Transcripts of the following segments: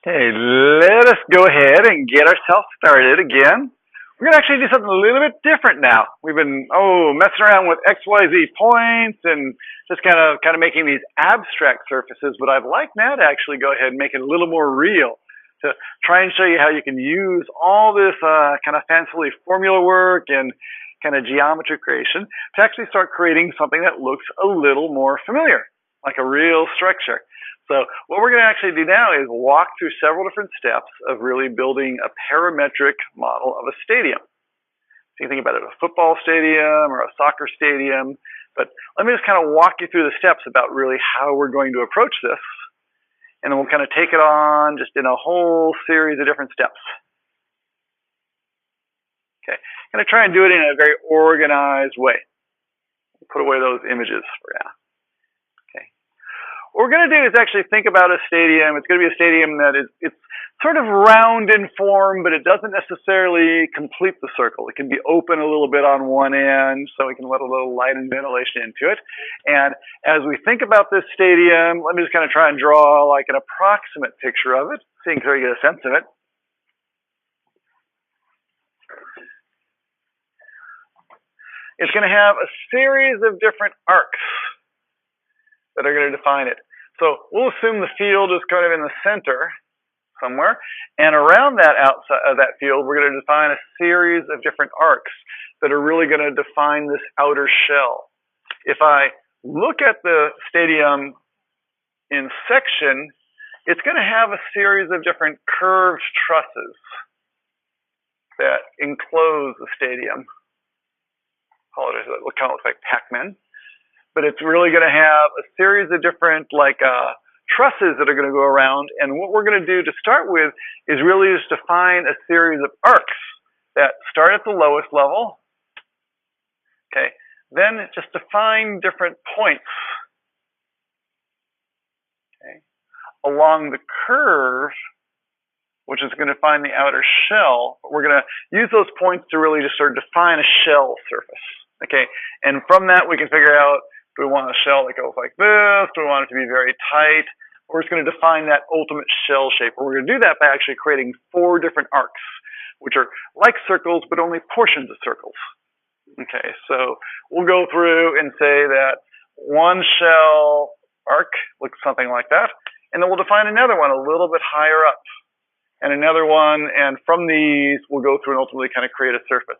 Okay, let us go ahead and get ourselves started again. We're going to actually do something a little bit different now. We've been, messing around with XYZ points and just kind of making these abstract surfaces, but I'd like now to actually go ahead and make it a little more real, to try and show you how you can use all this kind of fancily formula work and kind of geometry creation to actually start creating something that looks a little more familiar, like a real structure. So what we're going to actually do now is walk through several different steps of really building a parametric model of a stadium. So you can think about it, a football stadium or a soccer stadium, but let me just kind of walk you through the steps about really how we're going to approach this, and then we'll kind of take it on just in a whole series of different steps. Okay, I'm going to try and do it in a very organized way. Put away those images for now. What we're going to do is actually think about a stadium. It's going to be a stadium that it's sort of round in form, but it doesn't necessarily complete the circle. It can be open a little bit on one end, so we can let a little light and ventilation into it. And as we think about this stadium, let me just kind of try and draw like an approximate picture of it, so you can sort of get a sense of it. It's going to have a series of different arcs that are going to define it. So we'll assume the field is kind of in the center somewhere, and around that outside of that field, we're going to define a series of different arcs that are really going to define this outer shell. If I look at the stadium in section, it's going to have a series of different curved trusses that enclose the stadium. Apologize, that kind of looks like Pac-Man. But it's really going to have a series of different trusses that are going to go around. And what we're going to do to start with is really just define a series of arcs that start at the lowest level. Okay, then just define different points. Okay, along the curve, which is going to define the outer shell. We're going to use those points to really just sort of define a shell surface. Okay, and from that we can figure out, do we want a shell that goes like this? Do we want it to be very tight? We're just going to define that ultimate shell shape. We're going to do that by actually creating 4 different arcs, which are like circles, but only portions of circles. Okay, so we'll go through and say that one shell arc looks something like that, and then we'll define another one a little bit higher up, and another one, and from these, we'll go through and ultimately kind of create a surface.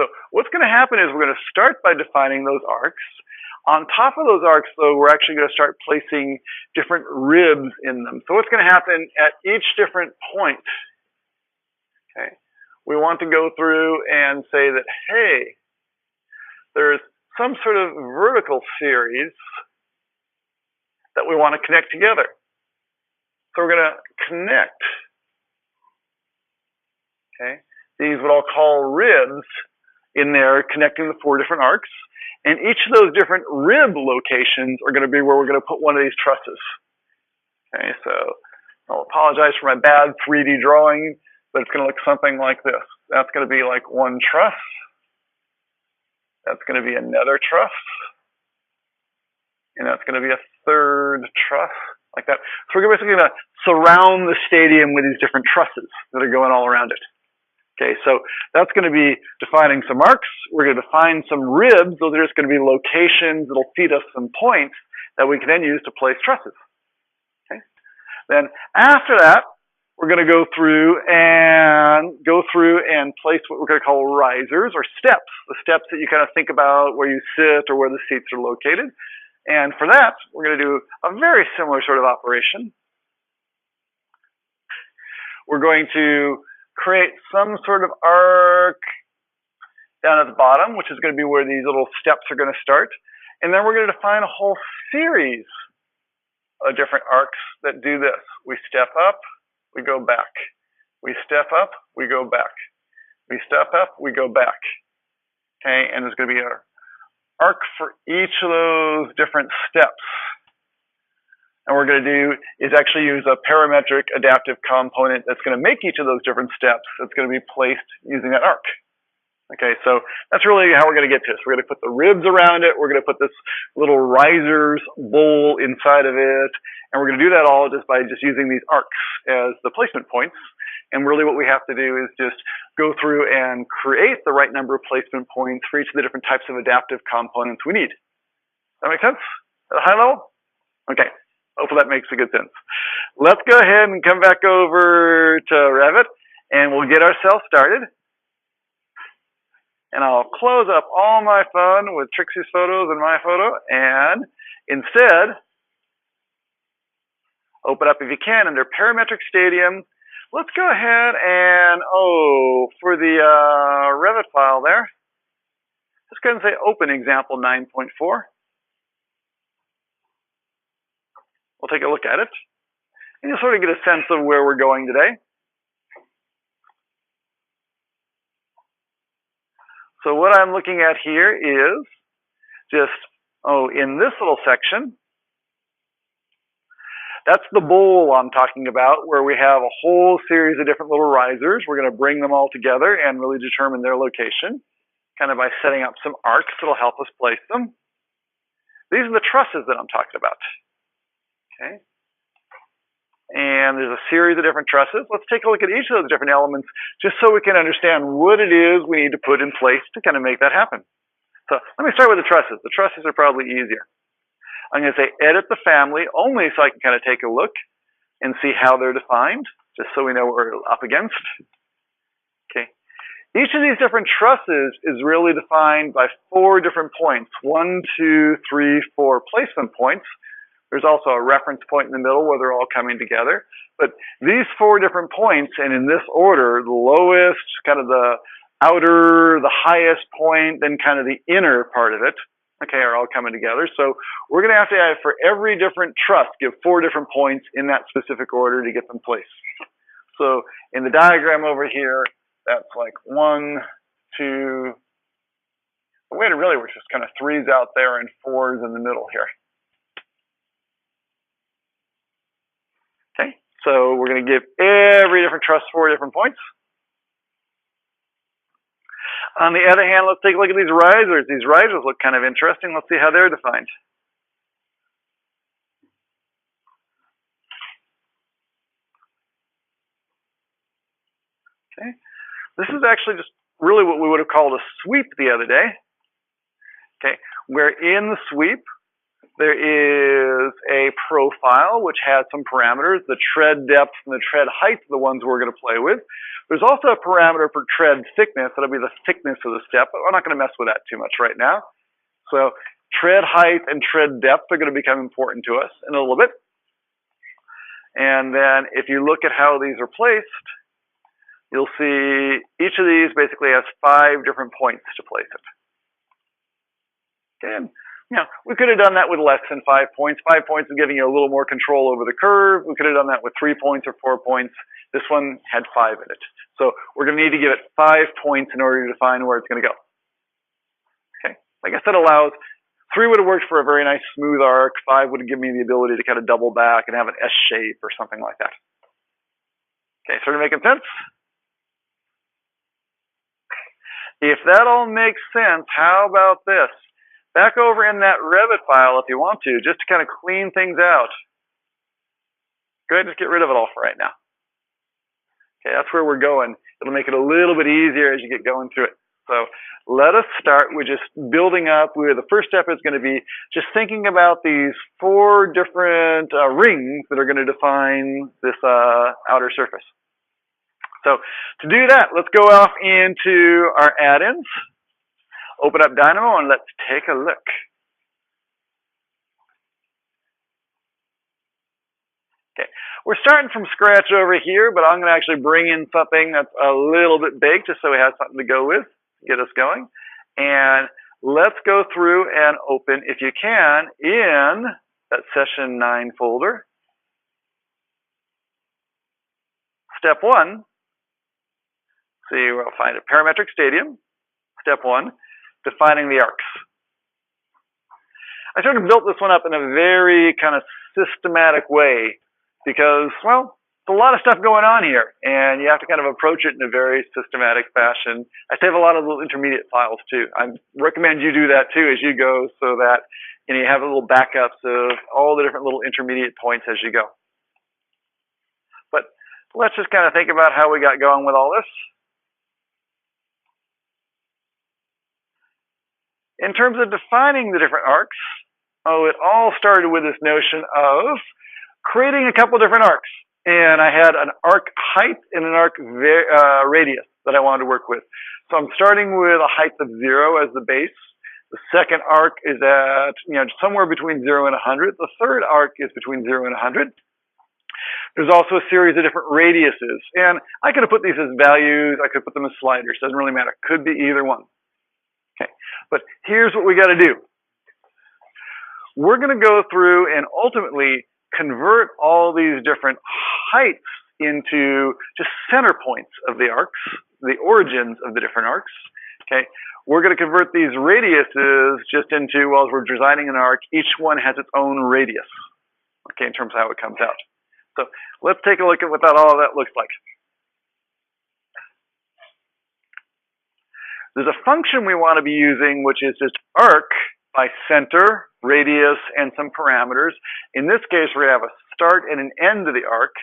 So what's going to happen is we're going to start by defining those arcs. On top of those arcs, though, we're actually going to start placing different ribs in them. So what's going to happen at each different point? Okay, we want to go through and say that, hey, there's some sort of vertical series that we want to connect together. So we're going to connect. Okay, these what I'll call ribs in there, connecting the 4 different arcs. And each of those different rib locations are going to be where we're going to put one of these trusses. Okay, so I'll apologize for my bad 3D drawing, but it's going to look something like this. That's going to be like one truss. That's going to be another truss. And that's going to be a third truss, like that. So we're basically going to surround the stadium with these different trusses that are going all around it. Okay, so that's going to be defining some arcs. We're going to define some ribs. Those are just going to be locations that'll feed us some points that we can then use to place trusses. Okay, then after that, we're going to go through and place what we're going to call risers or steps. The steps that you kind of think about where you sit or where the seats are located. And for that, we're going to do a very similar sort of operation. We're going to create some sort of arc down at the bottom, which is going to be where these little steps are going to start. And then we're going to define a whole series of different arcs that do this. We step up, we go back. We step up, we go back. We step up, we go back. Okay, and there's going to be an arc for each of those different steps. And what we're going to do is actually use a parametric adaptive component that's going to make each of those different steps that's going to be placed using that arc. Okay, so that's really how we're going to get to this. We're going to put the ribs around it. We're going to put this little risers bowl inside of it. And we're going to do that all just by just using these arcs as the placement points. And really what we have to do is just go through and create the right number of placement points for each of the different types of adaptive components we need. That make sense? At a high level? Okay. Hopefully that makes a good sense. Let's go ahead and come back over to Revit and we'll get ourselves started. And I'll close up all my fun with Trixie's photos and my photo, and instead, open up if you can under Parametric Stadium. Let's go ahead and, for the Revit file there, just go ahead and say open example 9.4. We'll take a look at it, and you'll sort of get a sense of where we're going today. So what I'm looking at here is just, in this little section, that's the bowl I'm talking about, where we have a whole series of different little risers. We're going to bring them all together and really determine their location, kind of by setting up some arcs that'll help us place them. These are the trusses that I'm talking about. Okay. And there's a series of different trusses. Let's take a look at each of those different elements just so we can understand what it is we need to put in place to kind of make that happen. So let me start with the trusses. The trusses are probably easier. I'm going to say edit the family only so I can kind of take a look and see how they're defined, just so we know what we're up against. Okay. Each of these different trusses is really defined by 4 different points. 1, 2, 3, 4 placement points. There's also a reference point in the middle where they're all coming together. But these 4 different points, and in this order, the lowest, kind of the outer, the highest point, then kind of the inner part of it, okay, are all coming together. So we're going to have, for every different truss, give 4 different points in that specific order to get them placed. So in the diagram over here, that's like 1, 2, the way it really works is kind of 3s out there and 4s in the middle here. Okay, so we're going to give every different truss 4 different points. On the other hand, let's take a look at these risers. These risers look kind of interesting. Let's see how they're defined. Okay, this is actually just really what we would have called a sweep the other day. Okay, where in the sweep, there is a profile which has some parameters. The tread depth and the tread height are the ones we're going to play with. There's also a parameter for tread thickness. That'll be the thickness of the step, but we're not going to mess with that too much right now. So tread height and tread depth are going to become important to us in a little bit. And then if you look at how these are placed, you'll see each of these basically has 5 different points to place it. Okay. We could have done that with less than 5 points. 5 points is giving you a little more control over the curve. We could have done that with 3 points or 4 points. This one had 5 in it. So we're going to need to give it 5 points in order to define where it's going to go. Okay. Like I said, allows 3 would have worked for a very nice smooth arc. 5 would have given me the ability to kind of double back and have an S shape or something like that. Okay, sort of making sense? If that all makes sense, how about this? Back over in that Revit file, if you want to, just to kind of clean things out. Go ahead and just get rid of it all for right now. Okay, that's where we're going. It'll make it a little bit easier as you get going through it. So let us start with just building up where the first step is going to be just thinking about these 4 different rings that are going to define this outer surface. So to do that, let's go off into our add-ins. Open up Dynamo and let's take a look. Okay, we're starting from scratch over here, but I'm going to actually bring in something that's a little bit big just so we have something to go with, get us going. And let's go through and open, if you can, in that Session 9 folder. Step 1, see, we'll find a Parametric Stadium. Step 1. Defining the arcs. I sort of built this one up in a very kind of systematic way because, well, a lot of stuff going on here, and you have to kind of approach it in a very systematic fashion. I save a lot of little intermediate files too. I recommend you do that too as you go, so that you have a little backups of all the different little intermediate points as you go. But let's just kind of think about how we got going with all this. In terms of defining the different arcs, it all started with this notion of creating a couple different arcs. And I had an arc height and an arc radius that I wanted to work with. So I'm starting with a height of 0 as the base. The second arc is at somewhere between 0 and 100. The third arc is between 0 and 100. There's also a series of different radiuses. And I could have put these as values. I could put them as sliders. Doesn't really matter. Could be either one. Okay. But here's what we got to do. We're going to go through and ultimately convert all these different heights into just center points of the arcs, the origins of the different arcs. Okay, we're going to convert these radiuses just into, well, as we're designing an arc, each one has its own radius. Okay, in terms of how it comes out. So let's take a look at what all of that looks like. There's a function we want to be using, which is just arc by center, radius, and some parameters. In this case, we're going to have a start and an end to the arc.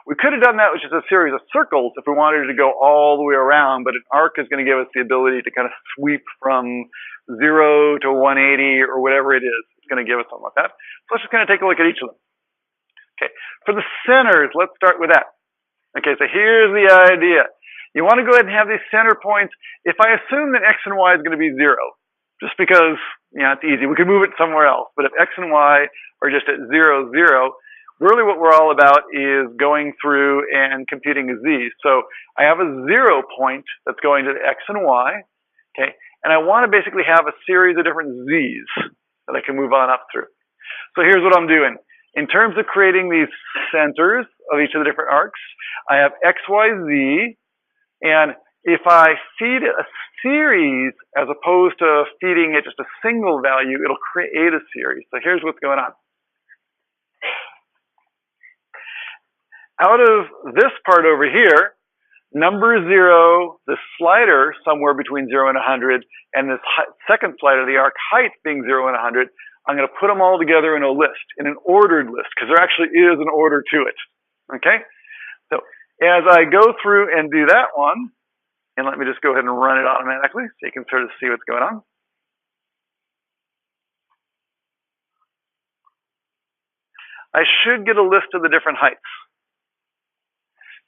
We could have done that with just a series of circles if we wanted to go all the way around, but an arc is going to give us the ability to kind of sweep from 0 to 180 or whatever it is. It's going to give us something like that. So let's just kind of take a look at each of them. Okay, for the centers, let's start with that. Okay, so here's the idea. You want to go ahead and have these center points. If I assume that x and y is going to be 0, just because, it's easy. We could move it somewhere else. But if x and y are just at 0, 0, really what we're all about is going through and computing a z. So I have a 0 point that's going to the x and y, okay? And I want to basically have a series of different z's that I can move on up through. So here's what I'm doing. In terms of creating these centers of each of the different arcs, I have x, y, z, and if I feed it a series as opposed to feeding it just a single value, it'll create a series. So here's what's going on. Out of this part over here, number 0, the slider somewhere between 0 and 100, and this second slider, the arc height being 0 and 100, I'm going to put them all together in a list, in an ordered list, because there actually is an order to it. Okay? So as I go through and do that one, and let me just go ahead and run it automatically so you can sort of see what's going on. I should get a list of the different heights.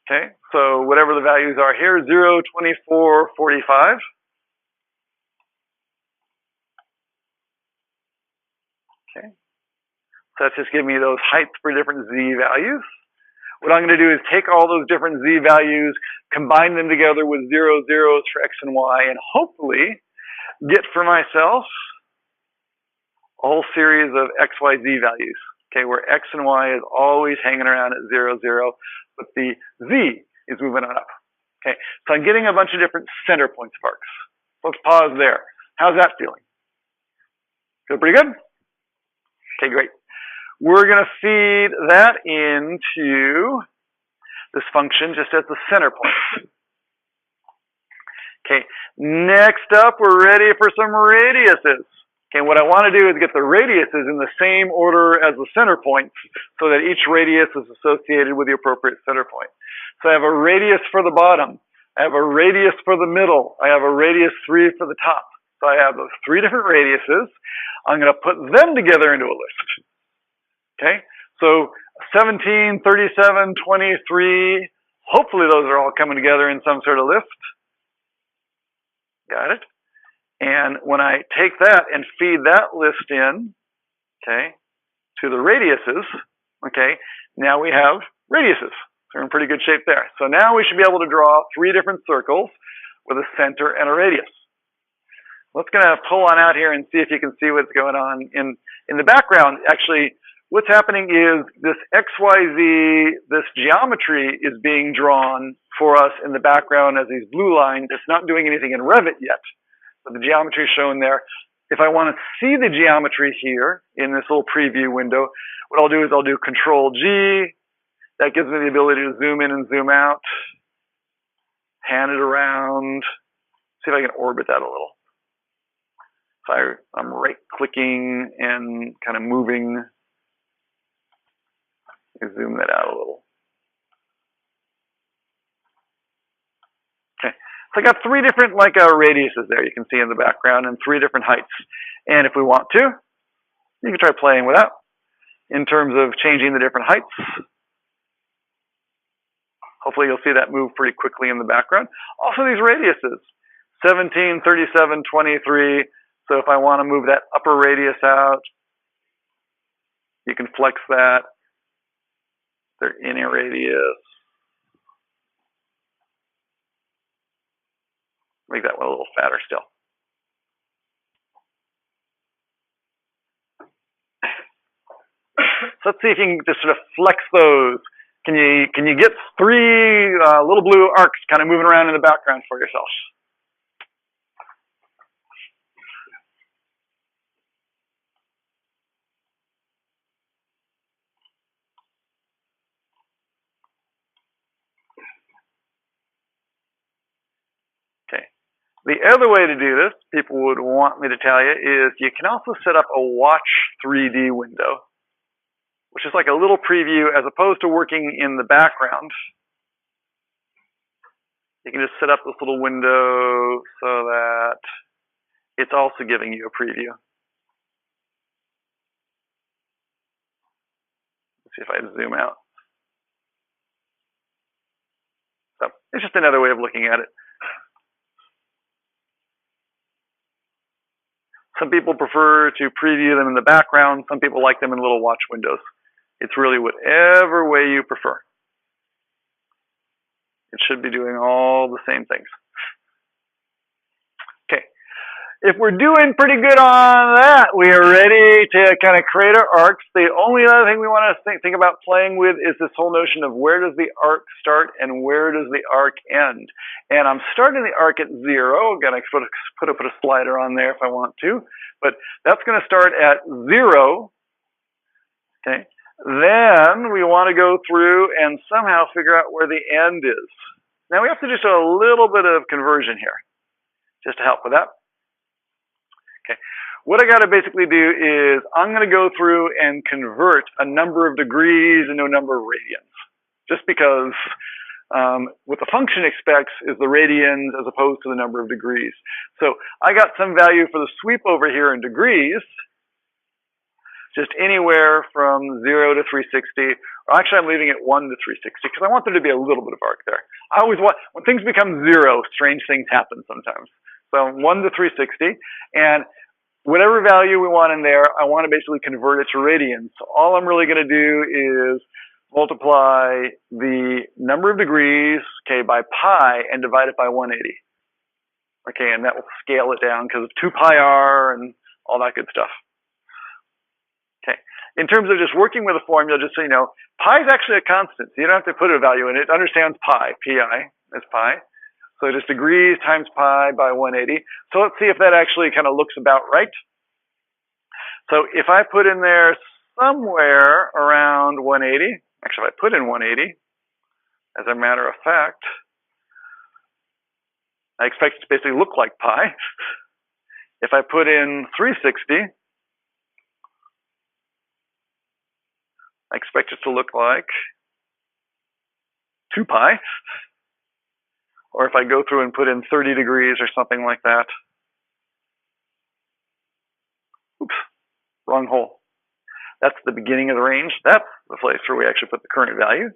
Okay, so whatever the values are here, 0, 24, 45. Okay, so that's just giving me those heights for different z values. What I'm going to do is take all those different z values, combine them together with 0, 0s for x and y, and hopefully get for myself a whole series of x, y, z values. Okay, where x and y is always hanging around at 0, 0, but the z is moving on up. Okay, so I'm getting a bunch of different center points of arcs. Let's pause there. How's that feeling? Feel pretty good? Okay, great. We're going to feed that into this function just as the center point. Okay, next up, we're ready for some radiuses. Okay, what I want to do is get the radiuses in the same order as the center points so that each radius is associated with the appropriate center point. So I have a radius for the bottom. I have a radius for the middle. I have a radius 3 for the top. So I have those 3 different radiuses. I'm going to put them together into a list. Okay, so 17, 37, 23, hopefully those are all coming together in some sort of list. Got it? And when I take that and feed that list in, okay, to the radiuses, okay, now we have radiuses. So we're in pretty good shape there. So now we should be able to draw 3 different circles with a center and a radius. Let's kind of pull on out here and see if you can see what's going on. In the background, actually, what's happening is this XYZ, this geometry is being drawn for us in the background as these blue lines. It's not doing anything in Revit yet, but the geometry is shown there. If I want to see the geometry here in this little preview window, what I'll do is I'll do Control G, That gives me the ability to zoom in and zoom out, pan it around, see if I can orbit that a little. So I'm right-clicking and kind of moving. Zoom that out a little. Okay, so I got 3 different radiuses there you can see in the background and 3 different heights. And if we want to, you can try playing with that in terms of changing the different heights. Hopefully you'll see that move pretty quickly in the background. Also these radiuses, 17, 37, 23. So if I want to move that upper radius out, you can flex that. Their inner radius. Make that one a little fatter still. So let's see if you can just sort of flex those. Can you get 3 little blue arcs kind of moving around in the background for yourself? Okay. The other way to do this, people would want me to tell you, is you can also set up a watch 3D window, which is like a little preview as opposed to working in the background. You can just set up this little window so that it's also giving you a preview. Let's see if I zoom out. So it's just another way of looking at it. Some people prefer to preview them in the background. Some people like them in little watch windows. It's really whatever way you prefer. It should be doing all the same things. Okay. If we're doing pretty good on that, we are ready to kind of create our arcs. The only other thing we want to think about playing with is this whole notion of where does the arc start and where does the arc end. And I'm starting the arc at 0. Again, I could put a slider on there if I want to, but that's going to start at 0. Okay. Then we want to go through and somehow figure out where the end is. Now we have to do a little bit of conversion here, just to help with that. Okay. What I got to basically do is I'm going to go through and convert a number of degrees into a number of radians, just because what the function expects is the radians as opposed to the number of degrees. So I got some value for the sweep over here in degrees, just anywhere from 0 to 360. Or actually, I'm leaving it 1 to 360 because I want there to be a little bit of arc there. I always want, when things become 0, strange things happen sometimes. So 1 to 360, and whatever value we want in there, I want to basically convert it to radians. So all I'm really going to do is multiply the number of degrees, okay, by pi and divide it by 180. Okay, and that will scale it down because of 2 pi r and all that good stuff. Okay, in terms of just working with a formula, just so you know, pi is actually a constant, so you don't have to put a value in it. It understands pi, pi is pi. So just degrees times pi by 180. So let's see if that actually kind of looks about right. So if I put in there somewhere around 180, actually if I put in 180, as a matter of fact, I expect it to basically look like pi. If I put in 360, I expect it to look like 2 pi. Or if I go through and put in 30 degrees or something like that. Oops, wrong hole. That's the beginning of the range. That's the place where we actually put the current value.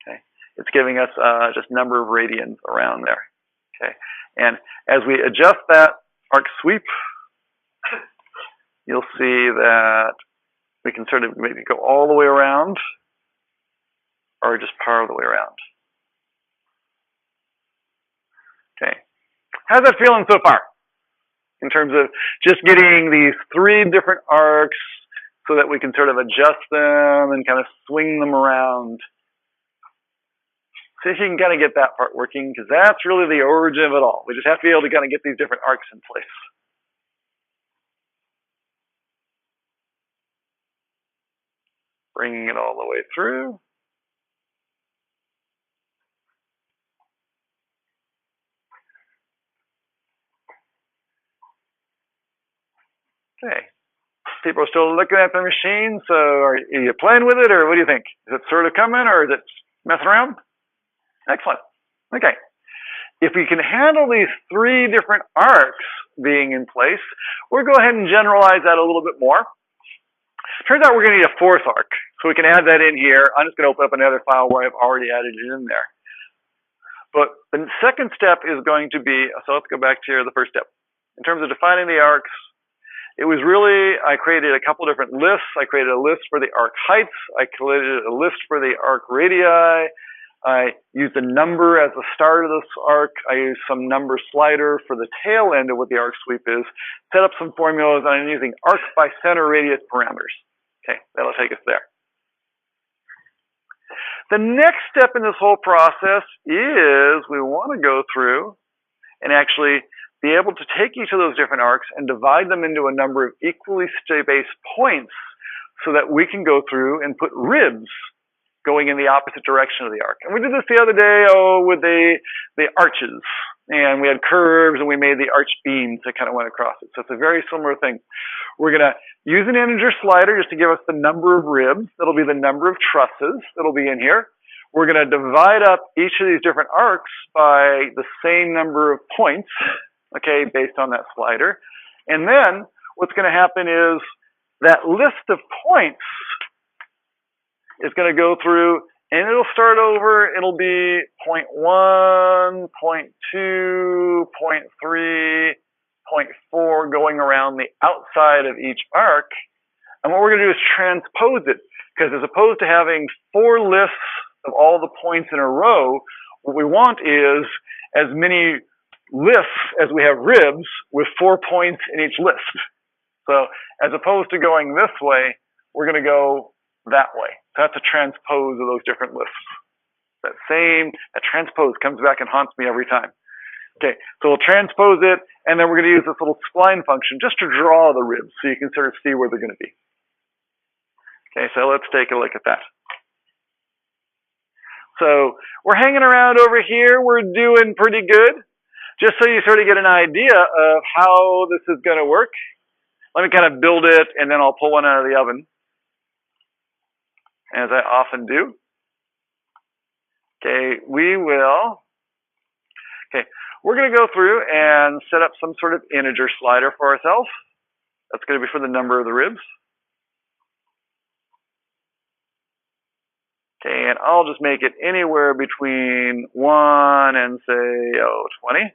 Okay, it's giving us just number of radians around there. Okay, and as we adjust that arc sweep, you'll see that we can sort of maybe go all the way around or just part of the way around. Okay, how's that feeling so far? In terms of just getting these 3 different arcs so that we can sort of adjust them and kind of swing them around. See if you can kind of get that part working, because that's really the origin of it all. We just have to be able to kind of get these different arcs in place. Bringing it all the way through. Okay. People are still looking at the machine, so are you playing with it, or what do you think? Is it sort of coming, or is it messing around? Excellent. Okay. If we can handle these three different arcs being in place, we'll go ahead and generalize that a little bit more. Turns out we're going to need a fourth arc, so we can add that in here. I'm just going to open up another file where I've already added it in there. But the second step is going to be, so let's go back to the first step. In terms of defining the arcs, it was really, I created a couple different lists. I created a list for the arc heights. I created a list for the arc radii. I used a number as the start of this arc. I used some number slider for the tail end of what the arc sweep is. Set up some formulas, and I'm using arc by center radius parameters. Okay, that'll take us there. The next step in this whole process is we want to go through and actually be able to take each of those different arcs and divide them into a number of equally spaced points so that we can go through and put ribs going in the opposite direction of the arc. And we did this the other day with the arches. And we had curves and we made the arch beams that kind of went across it. So it's a very similar thing. We're going to use an integer slider just to give us the number of ribs. That'll be the number of trusses that'll be in here. We're going to divide up each of these different arcs by the same number of points, okay, based on that slider. And then what's going to happen is that list of points is going to go through and it'll start over. It'll be 0.1, 0.2, 0.3, 0.4 going around the outside of each arc. And what we're going to do is transpose it, because as opposed to having 4 lists of all the points in a row, what we want is as many lists as we have ribs with 4 points in each list. So as opposed to going this way, we're going to go that way. So that's a transpose of those different lists. That transpose comes back and haunts me every time. Okay, so we'll transpose it, and then we're going to use this little spline function just to draw the ribs so you can sort of see where they're going to be. Okay, so let's take a look at that. So we're hanging around over here. We're doing pretty good. Just so you sort of get an idea of how this is going to work, let me kind of build it, and then I'll pull one out of the oven, as I often do. Okay, we're going to go through and set up some sort of integer slider for ourselves. That's going to be for the number of the ribs. Okay, and I'll just make it anywhere between 1 and say, 20.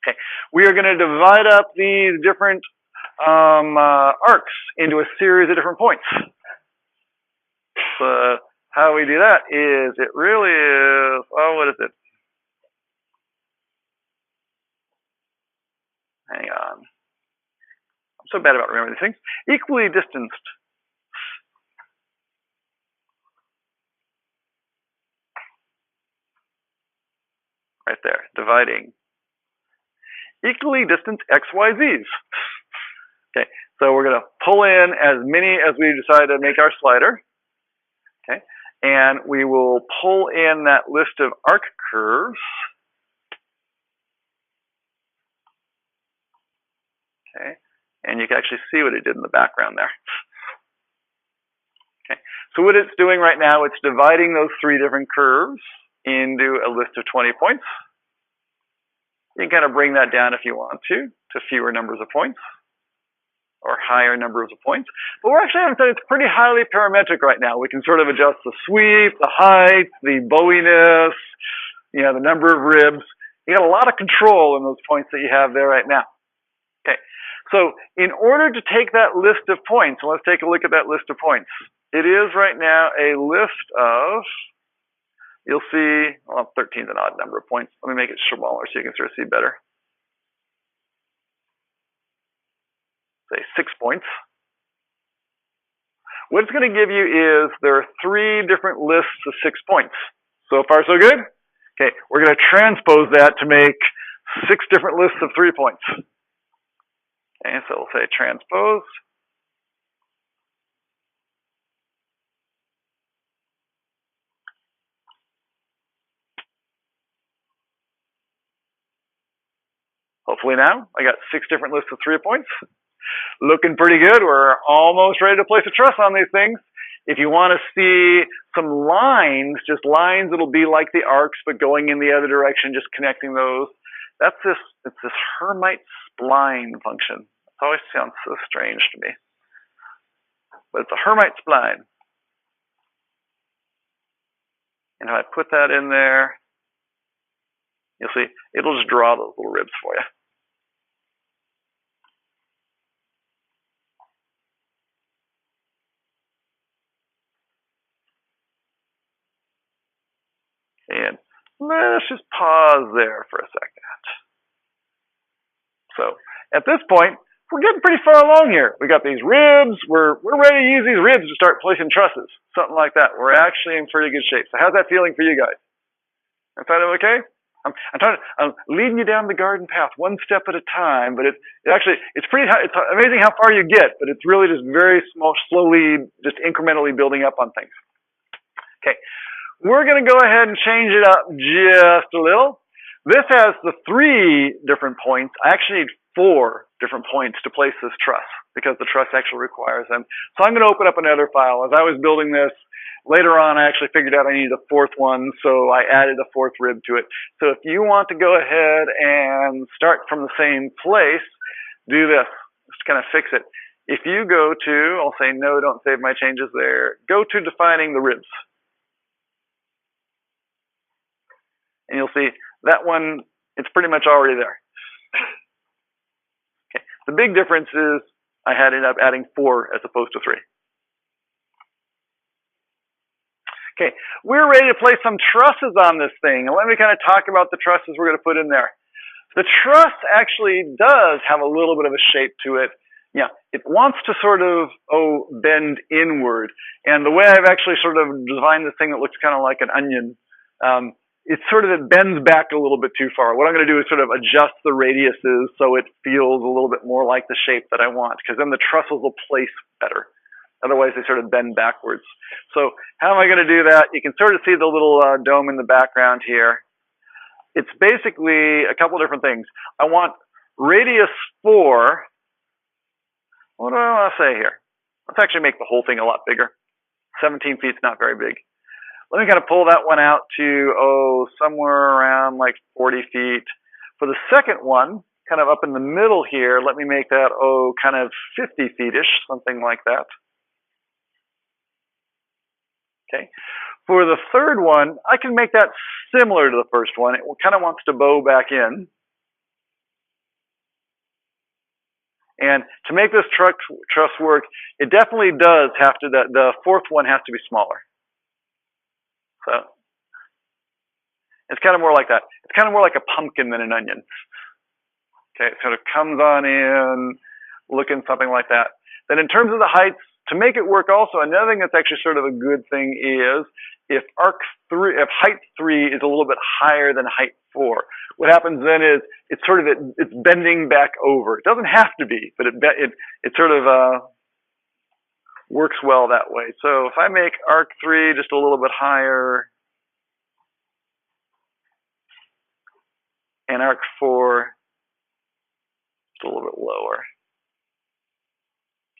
Okay, we are going to divide up these different arcs into a series of different points. So how we do that is, it really is, what is it? Hang on. I'm so bad about remembering these things. Equally distanced. Right there, dividing. Equally distanced XYZs. Okay, so we're going to pull in as many as we decide to make our slider. Okay, and we will pull in that list of arc curves. Okay, and you can actually see what it did in the background there. Okay, so what it's doing right now, it's dividing those 3 different curves into a list of 20 points. You can kind of bring that down if you want to fewer numbers of points or higher numbers of points. But we're actually having it's pretty highly parametric right now. We can sort of adjust the sweep, the height, the bowiness, the number of ribs. You got a lot of control in those points that you have there right now. Okay, so in order to take that list of points, and let's take a look at that list of points. It is right now a list of, you'll see, 13 is an odd number of points. Let me make it smaller so you can sort of see better. Say 6 points. What it's going to give you is there are 3 different lists of 6 points. So far, so good? Okay, we're going to transpose that to make 6 different lists of 3 points. Okay, so we'll say transpose. Hopefully now I got 6 different lists of 3 points. Looking pretty good. We're almost ready to place a truss on these things. If you want to see some lines, just lines that'll be like the arcs, but going in the other direction, just connecting those. It's this Hermite spline function. It always sounds so strange to me. But it's a Hermite spline. And if I put that in there, you'll see, it'll just draw those little ribs for you. And let's just pause there for a second. So at this point, we're getting pretty far along here. We got these ribs. We're ready to use these ribs to start placing trusses, something like that. We're actually in pretty good shape. So how's that feeling for you guys? Is that okay? I'm leading you down the garden path one step at a time, but it's amazing how far you get, but it's really just very small, slowly, just incrementally building up on things. Okay. We're going to go ahead and change it up just a little. This has the 3 different points. I actually need 4 different points to place this truss because the truss actually requires them. So I'm going to open up another file. As I was building this, later on I actually figured out I needed a 4th one, so I added a 4th rib to it. So if you want to go ahead and start from the same place, do this. Just kind of fix it. If you go to, I'll say no, don't save my changes there. Go to defining the ribs. And you'll see that one, it's pretty much already there. Okay. The big difference is I had ended up adding 4 as opposed to 3. Okay, we're ready to place some trusses on this thing. And let me kind of talk about the trusses we're going to put in there. The truss actually does have a little bit of a shape to it. Yeah, it wants to sort of, bend inward. And the way I've actually sort of designed this thing that looks kind of like an onion, it bends back a little bit too far. What I'm going to do is sort of adjust the radiuses so it feels a little bit more like the shape that I want, because then the trusses will place better. Otherwise, they sort of bend backwards. So how am I going to do that? You can sort of see the little dome in the background here. It's basically a couple different things. I want radius 4. What do I want to say here? Let's actually make the whole thing a lot bigger. 17 feet is not very big. Let me kind of pull that one out to, somewhere around like 40 feet. For the second one, kind of up in the middle here, let me make that, kind of 50 feet-ish, something like that. Okay. For the third one, I can make that similar to the first one. It kind of wants to bow back in. And to make this truss work, it definitely does have to, the 4th one has to be smaller. So it's kind of more like that. It's kind of more like a pumpkin than an onion. Okay, it sort of comes on in, looking something like that. Then in terms of the heights, to make it work also, another thing that's actually sort of a good thing is if height 3 is a little bit higher than height 4, what happens then is it's bending back over. It doesn't have to be, but it sort of works well that way. So if I make arc 3 just a little bit higher and arc 4 just a little bit lower.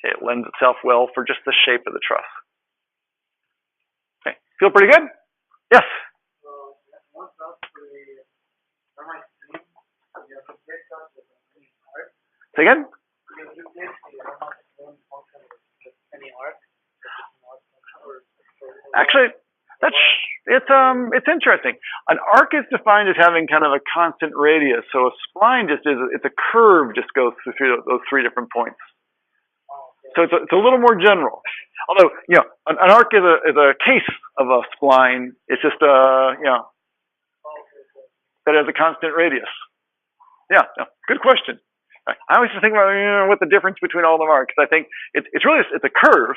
Okay, it lends itself well for just the shape of the truss. Okay, feel pretty good? Yes? Say again? Actually, it's interesting. An arc is defined as having kind of a constant radius. So a spline it's a curve just goes through those 3 different points. So it's a little more general. Although, an arc is a case of a spline. It's just that has a constant radius. Yeah, good question. I always think about what the difference between all of them are, because I think it's a curve.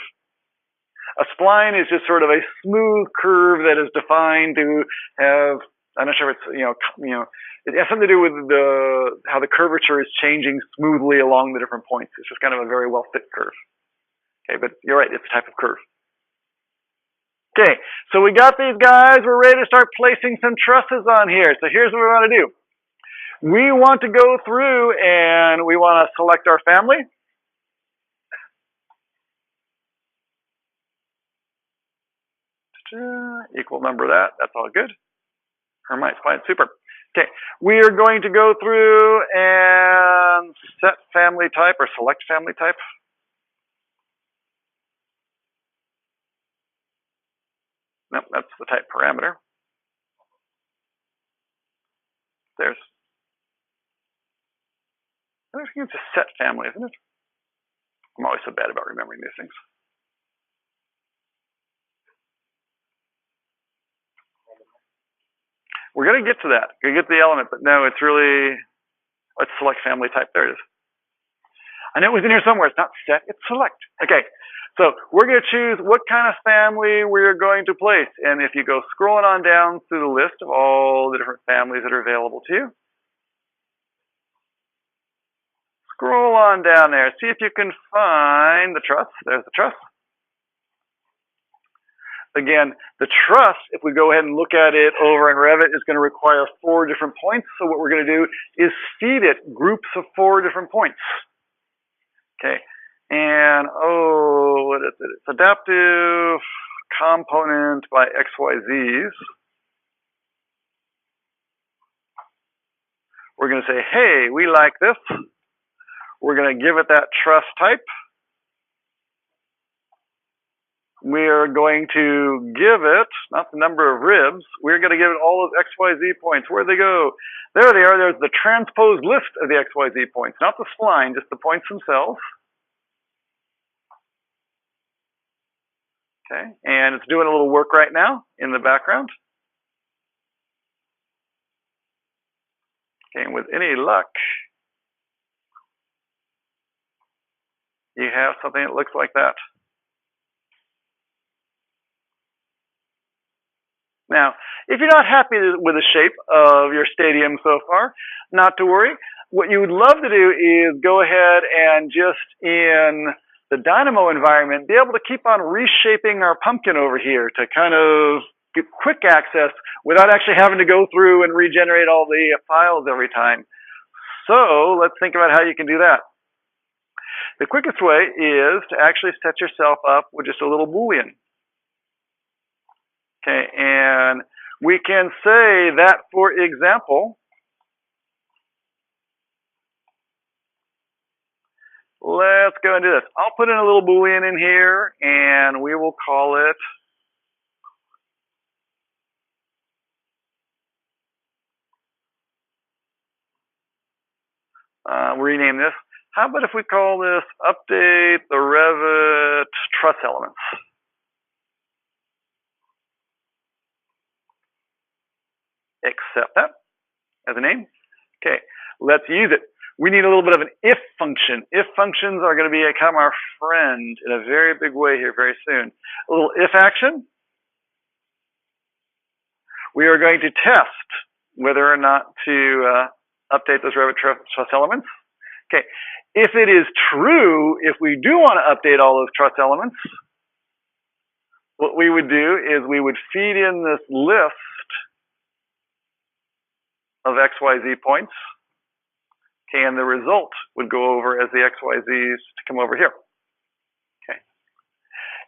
A spline is just sort of a smooth curve that is defined to have, I'm not sure if it's, it has something to do with how the curvature is changing smoothly along the different points. It's just kind of a very well fit curve. Okay, but you're right, it's a type of curve. Okay, so we got these guys. We're ready to start placing some trusses on here. So here's what we want to do. We want to go through and we want to select our family. Equal number of that. That's all good. Hermite's fine. Super. Okay. We are going to go through and set family type or select family type. Nope, that's the type parameter. There's, I think it's a set family, isn't it? I'm always so bad about remembering these things. We're going to get to that. We're going to get to the element, but no, it's really, let's select family type. There it is. I know it was in here somewhere. It's not set, it's select. Okay, so we're going to choose what kind of family we're going to place. And if you go scrolling on down through the list of all the different families that are available to you, scroll on down there. See if you can find the truss. There's the truss. Again, the truss, if we go ahead and look at it over in Revit, is going to require 4 different points. So what we're going to do is feed it groups of 4 different points. Okay, and what is it? It's adaptive component by XYZs. We're going to say, hey, we like this. We're going to give it that truss type. We are going to give it, not the number of ribs, we're going to give it all those XYZ points. Where'd they go? There they are. There's the transposed list of the XYZ points, not the spline, just the points themselves. Okay, and it's doing a little work right now in the background. Okay, and with any luck, you have something that looks like that. Now, if you're not happy with the shape of your stadium so far, not to worry. What you would love to do is go ahead and just in the Dynamo environment, be able to keep on reshaping our pumpkin over here to kind of get quick access without actually having to go through and regenerate all the files every time. So let's think about how you can do that. The quickest way is to actually set yourself up with just a little Boolean. Okay, and we can say that, for example, let's go and do this. I'll put in a little Boolean in here, and we will call it rename this. How about if we call this update the Revit truss elements? Accept that as a name. Okay, let's use it. We need a little bit of an if function. If functions are going to become our friend in a very big way here very soon. A little if action. We are going to test whether or not to update those Revit truss elements. Okay, if it is true, if we do want to update all those truss elements, what we would do is we would feed in this list of XYZ points. Okay, and the result would go over as the XYZs to come over here. Okay.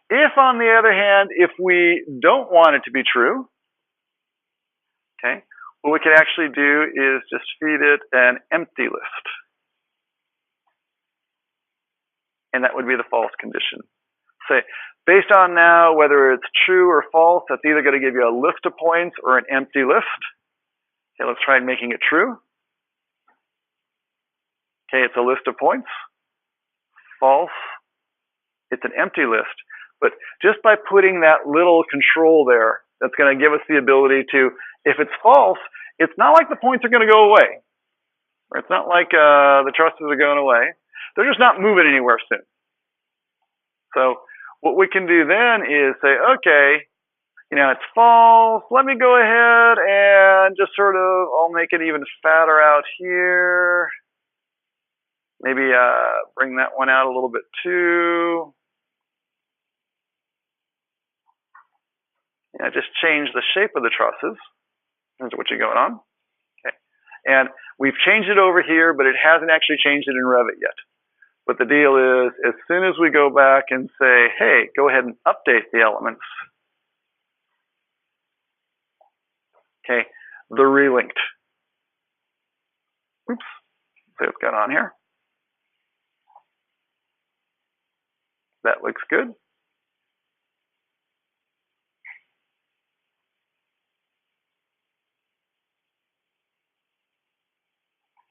If, on the other hand, if we don't want it to be true, okay, what we can actually do is just feed it an empty list. And that would be the false condition. Say, based on now whether it's true or false, that's either going to give you a list of points or an empty list. Okay, let's try making it true. Okay, it's a list of points. False, it's an empty list. But just by putting that little control there, that's going to give us the ability to, if it's false, it's not like the points are going to go away. Or it's not like the trusses are going away. They're just not moving anywhere soon. So what we can do then is say, okay, you know, it's false. Let me go ahead and just sort of, I'll make it even fatter out here. Maybe bring that one out a little bit too. Yeah, just change the shape of the trusses. Here's what you're going on. Okay. And we've changed it over here, but it hasn't actually changed it in Revit yet. But the deal is, as soon as we go back and say, hey, go ahead and update the elements, okay, they're relinked. Oops, see what's going on here. That looks good.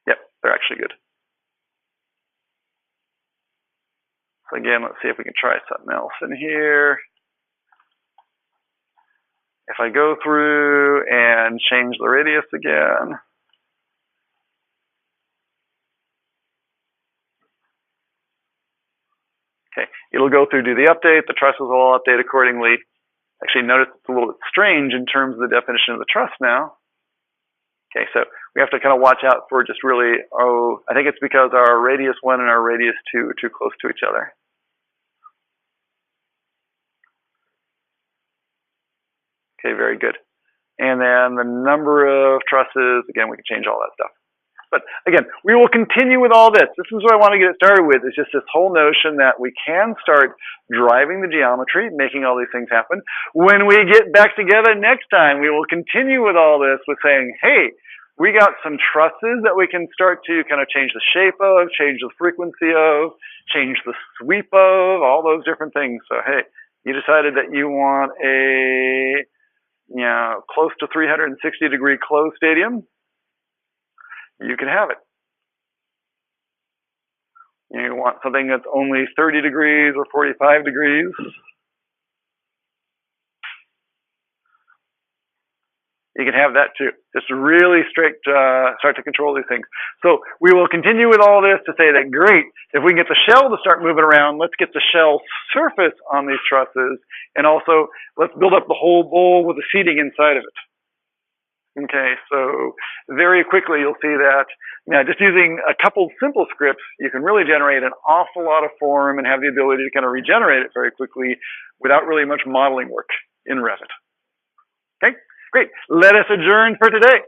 Yep, they're actually good. So again, let's see if we can try something else in here. If I go through and change the radius again, okay, it'll go through, do the update. The trusses will all update accordingly. Actually, notice it's a little bit strange in terms of the definition of the truss now. Okay, so we have to kind of watch out for just really, I think it's because our radius 1 and our radius 2 are too close to each other. Okay, very good. And then the number of trusses, again, we can change all that stuff. But again, we will continue with all this. This is what I want to get started with, is just this whole notion that we can start driving the geometry, making all these things happen. When we get back together next time, we will continue with all this with saying, hey, we got some trusses that we can start to kind of change the shape of, change the frequency of, change the sweep of, all those different things. So, hey, you decided that you want a close to 360-degree closed stadium, you can have it. You want something that's only 30 degrees or 45 degrees, you can have that too. Just really strict, start to control these things. So we will continue with all this to say that, great, if we can get the shell to start moving around, let's get the shell surface on these trusses, and also let's build up the whole bowl with the seating inside of it. Okay, so very quickly you'll see that just using a couple simple scripts, you can really generate an awful lot of form and have the ability to kind of regenerate it very quickly without really much modeling work in Revit. Okay, great. Let us adjourn for today.